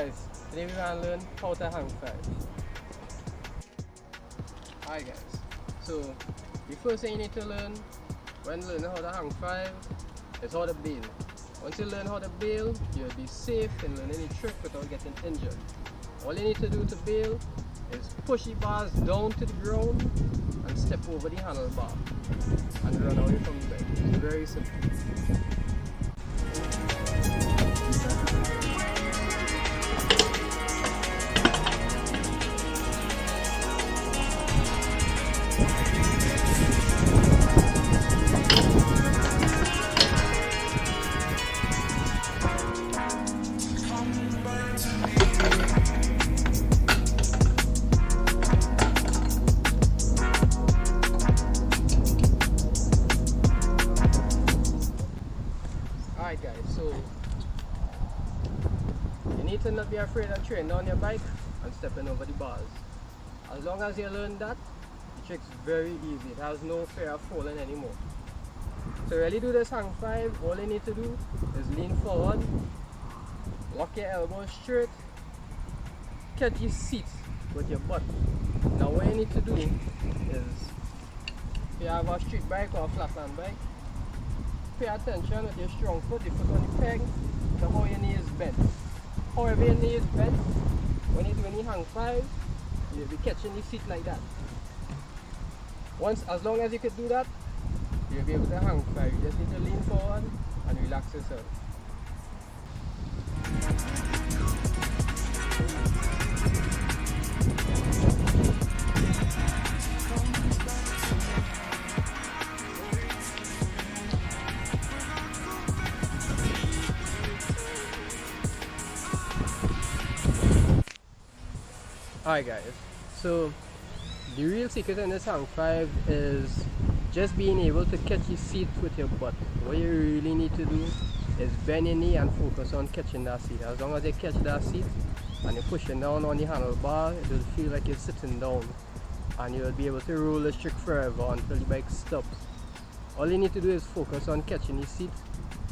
guys, today we're going to learn how to hang 5. Alright guys, so the first thing you need to learn when learning how to hang 5 is how to bail. Once you learn how to bail, you'll be safe in learning any trick without getting injured. All you need to do to bail is push the bars down to the ground and step over the handlebar and run away from the bed. It's very simple. Alright guys, so you need to not be afraid of training on your bike and stepping over the bars. As long as you learn that, the trick's very easy. It has no fear of falling anymore. To really do this hang 5, all you need to do is lean forward, lock your elbows straight, catch your seat with your butt. Now what you need to do is, if you have a street bike or a flatland bike, pay attention with your strong foot, the foot on the peg, to how your knee is bent. However your knee is bent, when you do any hang 5, you'll be catching the seat like that. As long as you can do that, you'll be able to hang 5. You just need to lean forward and relax yourself. Alright guys, so the real secret in this hang 5 is just being able to catch your seat with your butt. What you really need to do is bend your knee and focus on catching that seat. As long as you catch that seat and you're pushing down on the handlebar, it will feel like you're sitting down and you'll be able to roll this trick forever until the bike stops. All you need to do is focus on catching the seat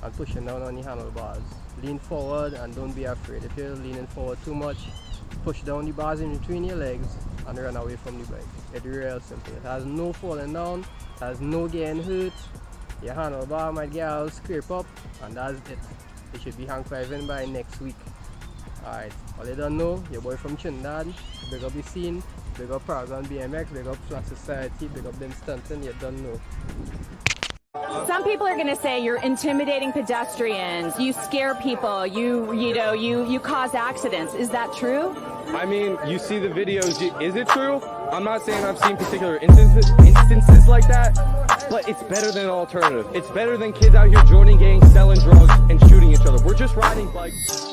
and pushing down on the handlebars. Lean forward and don't be afraid. If you're leaning forward too much, push down the bars in between your legs and run away from the bike. It's real simple. It has no falling down, it has no getting hurt. Your handlebar might get all scrape up and that's it. You should be hang 5ing by next week. Alright, all you don't know, your boy from Trinidad, big up the scene, big up Paragon BMX, big up Flat Society, big up them stunting, you don't know. Some people are going to say you're intimidating pedestrians, you scare people, you cause accidents. Is that true? I mean, you see the videos. Is it true? I'm not saying I've seen particular instances like that, but it's better than an alternative. It's better than kids out here joining gangs, selling drugs, and shooting each other. We're just riding bikes.